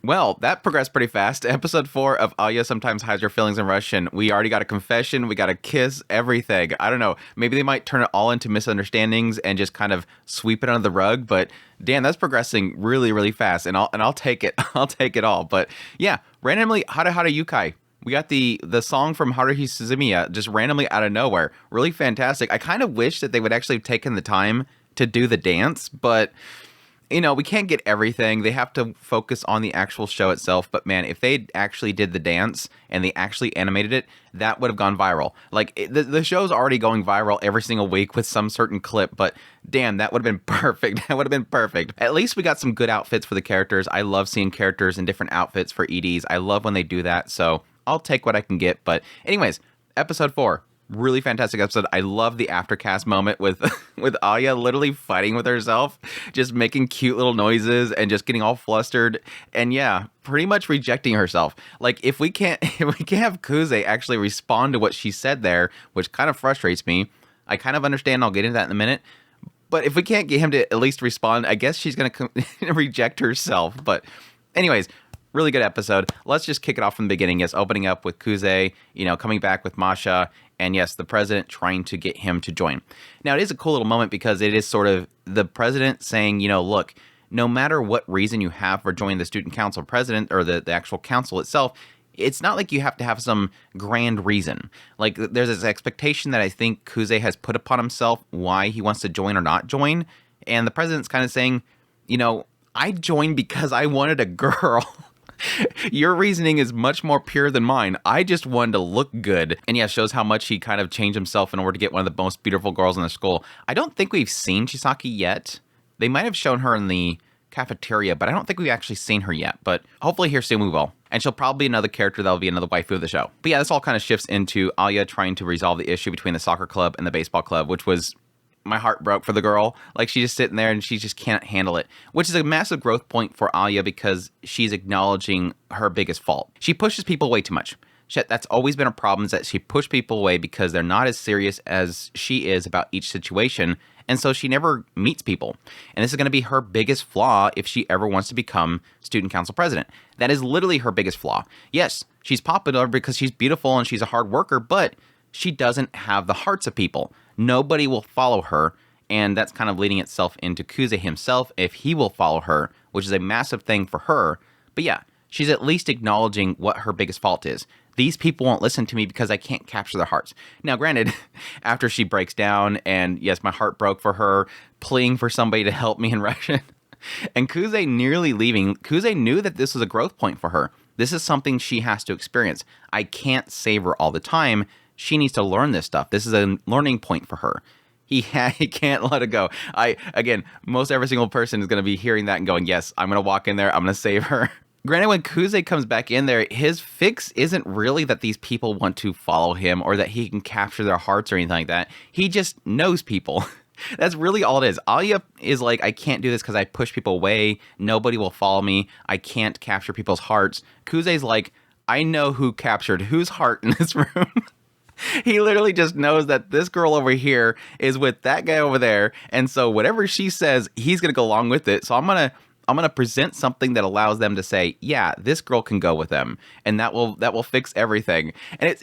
Well, that progressed pretty fast. Episode 4 of Alya Sometimes Hides Her Feelings in Russian. We already got a confession. We got a kiss, everything. I don't know. Maybe they might turn it all into misunderstandings and just kind of sweep it under the rug. But damn, that's progressing really, really fast. And I'll take it. I'll take it all. But yeah, randomly, Hara Hara Yukai. We got the song from Haruhi Suzumiya just randomly out of nowhere. Really fantastic. I kind of wish that they would actually have taken the time to do the dance, but you know, we can't get everything. They have to focus on the actual show itself. But man, if they actually did the dance and they actually animated it, that would have gone viral. Like, the show's already going viral every single week with some certain clip. But damn, that would have been perfect. That would have been perfect. At least we got some good outfits for the characters. I love seeing characters in different outfits for EDs. I love when they do that. So I'll take what I can get. But anyways, episode 4. Really fantastic episode. I love the aftercast moment with Alya literally fighting with herself, just making cute little noises and just getting all flustered. And yeah, pretty much rejecting herself. Like, if we can't have Kuze actually respond to what she said there, which kind of frustrates me. I kind of understand. I'll get into that in a minute. But if we can't get him to at least respond, I guess she's going to reject herself. But anyways, really good episode. Let's just kick it off from the beginning. Yes, opening up with Kuze, coming back with Masha. And yes, the president trying to get him to join. Now, it is a cool little moment because it is sort of the president saying, look, no matter what reason you have for joining the student council president or the actual council itself, it's not like you have to have some grand reason. Like, there's this expectation that I think Kuze has put upon himself why he wants to join or not join. And the president's kind of saying, I joined because I wanted a girl. Your reasoning is much more pure than mine. I just wanted to look good. And yeah, shows how much he kind of changed himself in order to get one of the most beautiful girls in the school. I don't think we've seen Chisaki yet. They might have shown her in the cafeteria, but I don't think we've actually seen her yet. But hopefully here soon we will. And she'll probably be another character that'll be another waifu of the show. But yeah, this all kind of shifts into Alya trying to resolve the issue between the soccer club and the baseball club, which was... my heart broke for the girl. Like, she's just sitting there and she just can't handle it, which is a massive growth point for Alya because she's acknowledging her biggest fault. She pushes people away too much. That's always been a problem, is that she pushed people away because they're not as serious as she is about each situation. And so she never meets people. And this is going to be her biggest flaw if she ever wants to become student council president. That is literally her biggest flaw. Yes, she's popular because she's beautiful and she's a hard worker, but she doesn't have the hearts of people. Nobody will follow her, and that's kind of leading itself into Kuze himself if he will follow her, which is a massive thing for her. But yeah, she's at least acknowledging what her biggest fault is. These people won't listen to me because I can't capture their hearts. Now, granted, after she breaks down, and yes, my heart broke for her, pleading for somebody to help me in Russian, and Kuze nearly leaving, Kuze knew that this was a growth point for her. This is something she has to experience. I can't save her all the time. She needs to learn this stuff. This is a learning point for her. He can't let it go. Again, most every single person is going to be hearing that and going, yes, I'm going to walk in there. I'm going to save her. Granted, when Kuze comes back in there, his fix isn't really that these people want to follow him or that he can capture their hearts or anything like that. He just knows people. That's really all it is. Alya is like, I can't do this because I push people away. Nobody will follow me. I can't capture people's hearts. Kuze's like, I know who captured whose heart in this room. He literally just knows that this girl over here is with that guy over there. And so whatever she says, he's going to go along with it. So I'm going to present something that allows them to say, yeah, this girl can go with them. And that will fix everything. And it's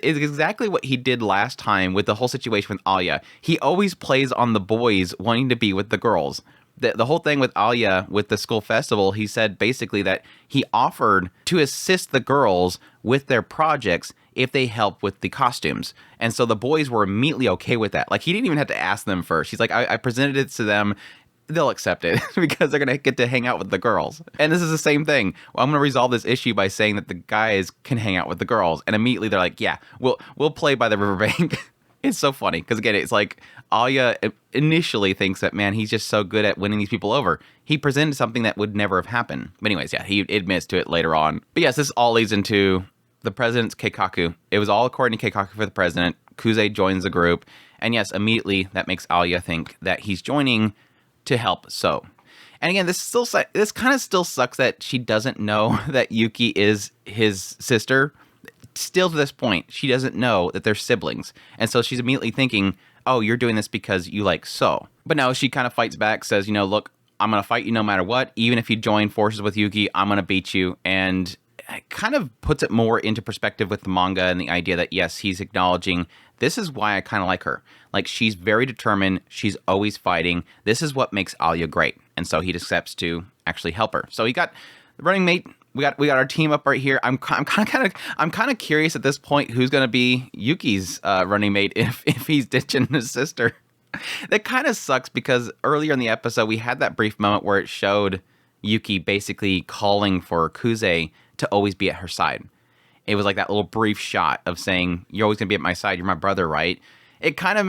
exactly what he did last time with the whole situation with Alya. He always plays on the boys wanting to be with the girls. The whole thing with Alya with the school festival, he said basically that he offered to assist the girls with their projects if they help with the costumes. And so the boys were immediately okay with that. Like, he didn't even have to ask them first. He's like, I presented it to them. They'll accept it because they're going to get to hang out with the girls. And this is the same thing. Well, I'm going to resolve this issue by saying that the guys can hang out with the girls. And immediately they're like, yeah, we'll play by the riverbank. It's so funny because, again, it's like Alya initially thinks that, man, he's just so good at winning these people over. He presented something that would never have happened. But anyways, yeah, he admits to it later on. But yes, this all leads into the president's keikaku. It was all according to keikaku for the president. Kuze joins the group. And yes, immediately that makes Alya think that he's joining to help So. And again, this kind of still sucks that she doesn't know that Yuki is his sister. Still to this point, she doesn't know that they're siblings. And so she's immediately thinking, oh, you're doing this because you like So. But no, she kind of fights back, says, look, I'm going to fight you no matter what. Even if you join forces with Yuki, I'm going to beat you. And it kind of puts it more into perspective with the manga and the idea that, yes, he's acknowledging this is why I kind of like her. Like, she's very determined. She's always fighting. This is what makes Alya great. And so he accepts to actually help her. So he got the running mate. We got our team up right here. I'm kind of curious at this point who's going to be Yuki's running mate if he's ditching his sister. That kind of sucks because earlier in the episode we had that brief moment where it showed Yuki basically calling for Kuze to always be at her side. It was like that little brief shot of saying, "You're always going to be at my side. You're my brother, right?" It kind of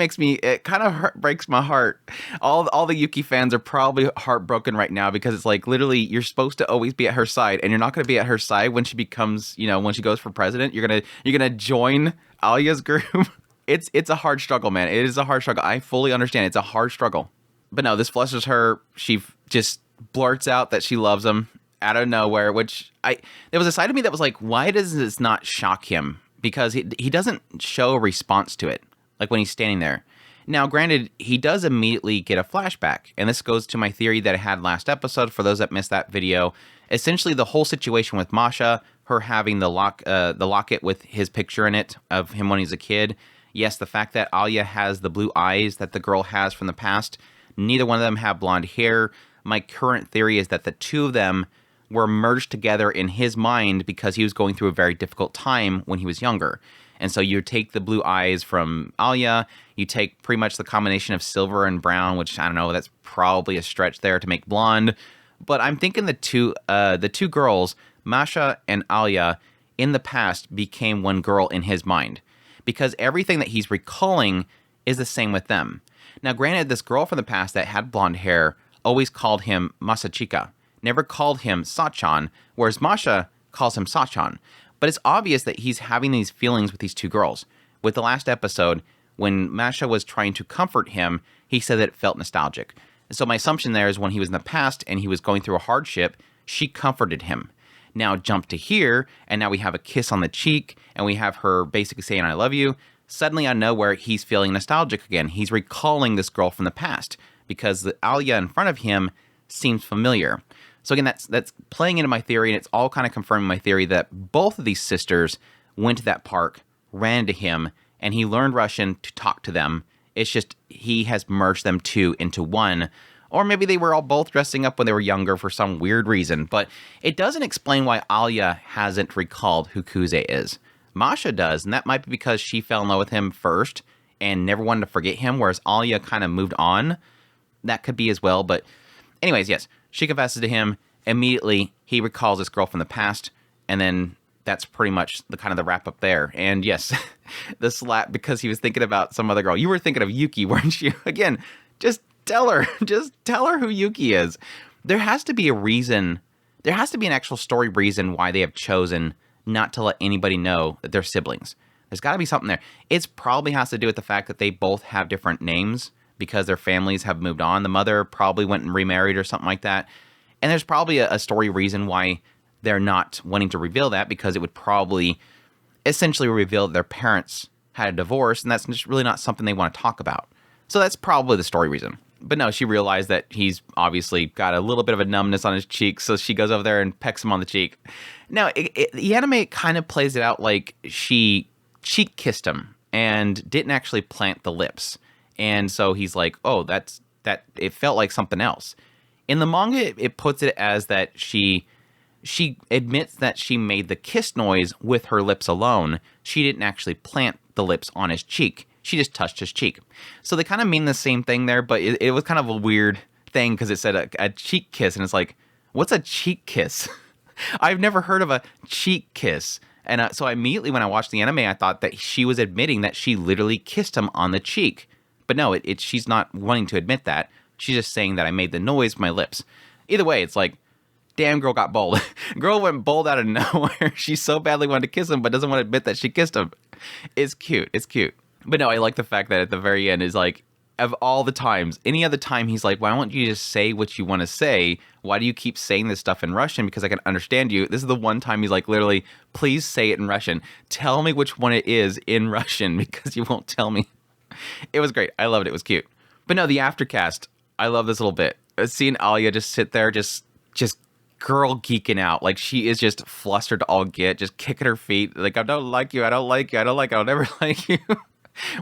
breaks my heart. All the Yuki fans are probably heartbroken right now because it's like, literally, you're supposed to always be at her side, and you're not going to be at her side when she becomes, when she goes for president. You're gonna join Alya's group. It's a hard struggle, man. It is a hard struggle. I fully understand. It's a hard struggle. But no, this flusters her. She just blurts out that she loves him out of nowhere, which there was a side of me that was like, why does this not shock him? Because he doesn't show a response to it, like when he's standing there. Now, granted, he does immediately get a flashback, and this goes to my theory that I had last episode, for those that missed that video. Essentially, the whole situation with Masha, her having the locket with his picture in it of him when he's a kid. Yes, the fact that Alya has the blue eyes that the girl has from the past. Neither one of them have blonde hair. My current theory is that the two of them were merged together in his mind because he was going through a very difficult time when he was younger. And so you take the blue eyes from Alya, you take pretty much the combination of silver and brown, which, I don't know, that's probably a stretch there to make blonde. But I'm thinking the two girls, Masha and Alya, in the past became one girl in his mind, because everything that he's recalling is the same with them. Now, granted, this girl from the past that had blonde hair always called him Masachika, never called him Sachan, whereas Masha calls him Sachan. But it's obvious that he's having these feelings with these two girls. With the last episode, when Masha was trying to comfort him, he said that it felt nostalgic. So my assumption there is when he was in the past and he was going through a hardship, she comforted him. Now jump to here, and now we have a kiss on the cheek, and we have her basically saying, "I love you." Suddenly, out of nowhere, he's feeling nostalgic again. He's recalling this girl from the past because the Alya in front of him seems familiar. So again, that's playing into my theory, and it's all kind of confirming my theory that both of these sisters went to that park, ran into him, and he learned Russian to talk to them. It's just he has merged them two into one. Or maybe they were all both dressing up when they were younger for some weird reason. But it doesn't explain why Alya hasn't recalled who Kuze is. Masha does, and that might be because she fell in love with him first and never wanted to forget him, whereas Alya kind of moved on. That could be as well. But anyways, yes, she confesses to him. Immediately, he recalls this girl from the past, and then that's pretty much the kind of the wrap up there. And yes, the slap because he was thinking about some other girl. You were thinking of Yuki, weren't you? Again, just tell her who Yuki is. There has to be a reason. There has to be an actual story reason why they have chosen not to let anybody know that they're siblings. There's got to be something there. It probably has to do with the fact that they both have different names because their families have moved on. The mother probably went and remarried or something like that. And there's probably a story reason why they're not wanting to reveal that, because it would probably essentially reveal that their parents had a divorce, and that's just really not something they want to talk about. So that's probably the story reason. But no, she realized that he's obviously got a little bit of a numbness on his cheek, so she goes over there and pecks him on the cheek. Now, the anime kind of plays it out like she cheek kissed him and didn't actually plant the lips. And so he's like, oh, that it felt like something else. In the manga, it puts it as that she admits that she made the kiss noise with her lips alone. She didn't actually plant the lips on his cheek. She just touched his cheek. So they kind of mean the same thing there, but it was kind of a weird thing because it said a cheek kiss, and it's like, what's a cheek kiss? I've never heard of a cheek kiss. And so immediately when I watched the anime, I thought that she was admitting that she literally kissed him on the cheek. But no, she's not wanting to admit that. She's just saying that I made the noise with my lips. Either way, it's like, damn, girl got bold. Girl went bold out of nowhere. She so badly wanted to kiss him, but doesn't want to admit that she kissed him. It's cute. It's cute. But no, I like the fact that at the very end is like, of all the times, any other time he's like, why don't you just say what you want to say? Why do you keep saying this stuff in Russian? Because I can understand you. This is the one time he's like, literally, please say it in Russian. Tell me which one it is in Russian because you won't tell me. It was great. I loved it. It was cute. But no, the aftercast, I love this little bit. seeing Alya just sit there, just girl geeking out. Like, she is just flustered to all get, just kicking her feet. Like, I don't like you. I don't like you. I don't like you. I'll never like you.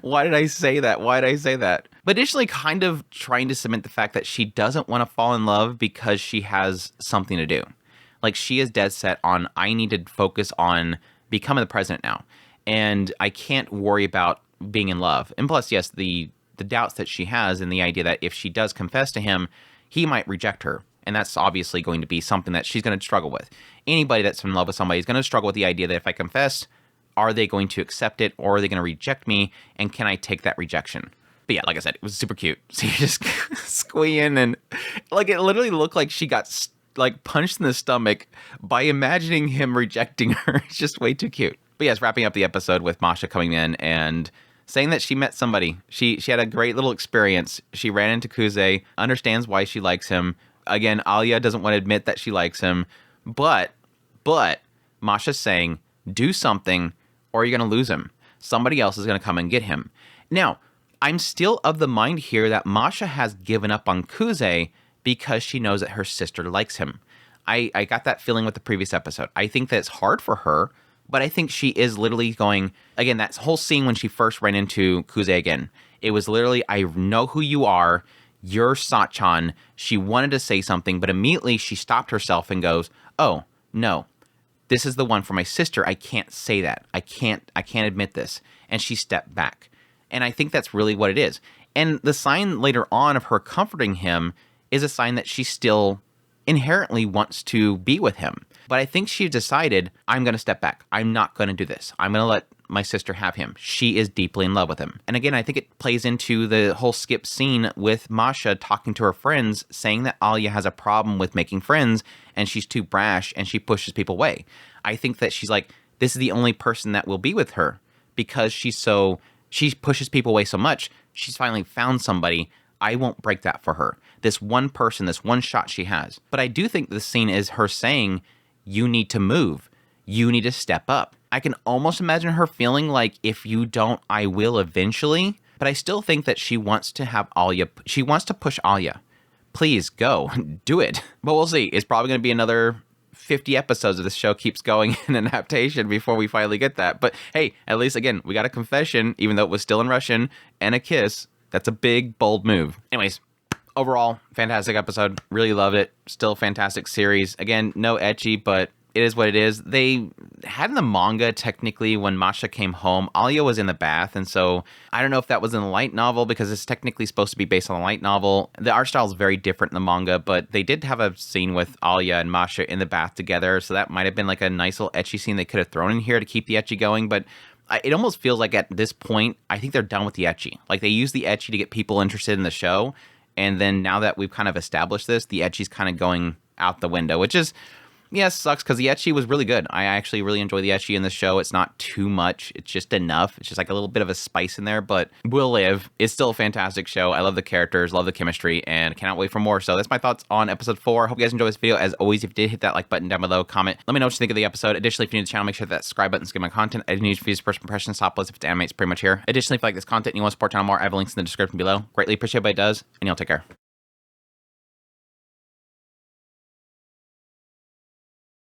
Why did I say that? Why did I say that? But additionally, kind of trying to cement the fact that she doesn't want to fall in love because she has something to do. Like, she is dead set on, I need to focus on becoming the president now. And I can't worry about being in love. And plus, yes, the doubts that she has and the idea that if she does confess to him, he might reject her. And that's obviously going to be something that she's going to struggle with. Anybody that's in love with somebody is going to struggle with the idea that if I confess, are they going to accept it, or are they going to reject me? And can I take that rejection? But yeah, like I said, it was super cute. So you just squeeing, and like, it literally looked like she got like punched in the stomach by imagining him rejecting her. It's just way too cute. But yes, wrapping up the episode with Masha coming in and saying that she met somebody. She had a great little experience. She ran into Kuze, understands why she likes him. Again, Alya doesn't want to admit that she likes him, but Masha's saying, do something or you're going to lose him. Somebody else is going to come and get him. Now, I'm still of the mind here that Masha has given up on Kuze because she knows that her sister likes him. I got that feeling with the previous episode. I think that it's hard for her, but I think she is literally going, again, that whole scene when she first ran into Kuze again, it was literally, I know who you are, you're Sachan. She wanted to say something, but immediately she stopped herself and goes, oh, no. This is the one for my sister. I can't say that. I can't admit this. And she stepped back. And I think that's really what it is. And the sign later on of her comforting him is a sign that she still inherently wants to be with him. But I think she decided, I'm going to step back. I'm not going to do this. I'm going to let my sister have him. She is deeply in love with him. And again, I think it plays into the whole skip scene with Masha talking to her friends, saying that Alya has a problem with making friends and she's too brash and she pushes people away. I think that she's like, this is the only person that will be with her because she pushes people away so much. She's finally found somebody. I won't break that for her. This one person, this one shot she has. But I do think this scene is her saying, you need to move. You need to step up. I can almost imagine her feeling like, if you don't, I will eventually. But I still think that she wants to have Alya. She wants to push Alya. Please go, do it. But we'll see. It's probably going to be another 50 episodes of this show keeps going in an adaptation before we finally get that. But hey, at least, again, we got a confession, even though it was still in Russian, and a kiss. That's a big, bold move. Anyways, overall, fantastic episode. Really loved it. Still fantastic series. Again, no ecchi, but it is what it is. They had in the manga, technically, when Masha came home, Alya was in the bath, and so I don't know if that was in the light novel, because it's technically supposed to be based on the light novel. The art style is very different in the manga, but they did have a scene with Alya and Masha in the bath together, so that might have been like a nice little ecchi scene they could have thrown in here to keep the ecchi going, but it almost feels like at this point, I think they're done with the ecchi. Like, they use the ecchi to get people interested in the show, and then now that we've kind of established this, the ecchi's kind of going out the window, which is, yeah, sucks, because the ecchi was really good. I actually really enjoy the ecchi in the show. It's not too much. It's just enough. It's just like a little bit of a spice in there, but will live. It's still a fantastic show. I love the characters, love the chemistry, and cannot wait for more. So that's my thoughts on episode 4. Hope you guys enjoyed this video. As always, if you did, hit that like button down below, comment. Let me know what you think of the episode. Additionally, if you're new to the channel, make sure that subscribe button, skip my content. I need views, first impressions, top list. If it's anime, it's pretty much here. Additionally, if you like this content and you want to support channel more, I have links in the description below. Greatly appreciate what it does, and y'all take care.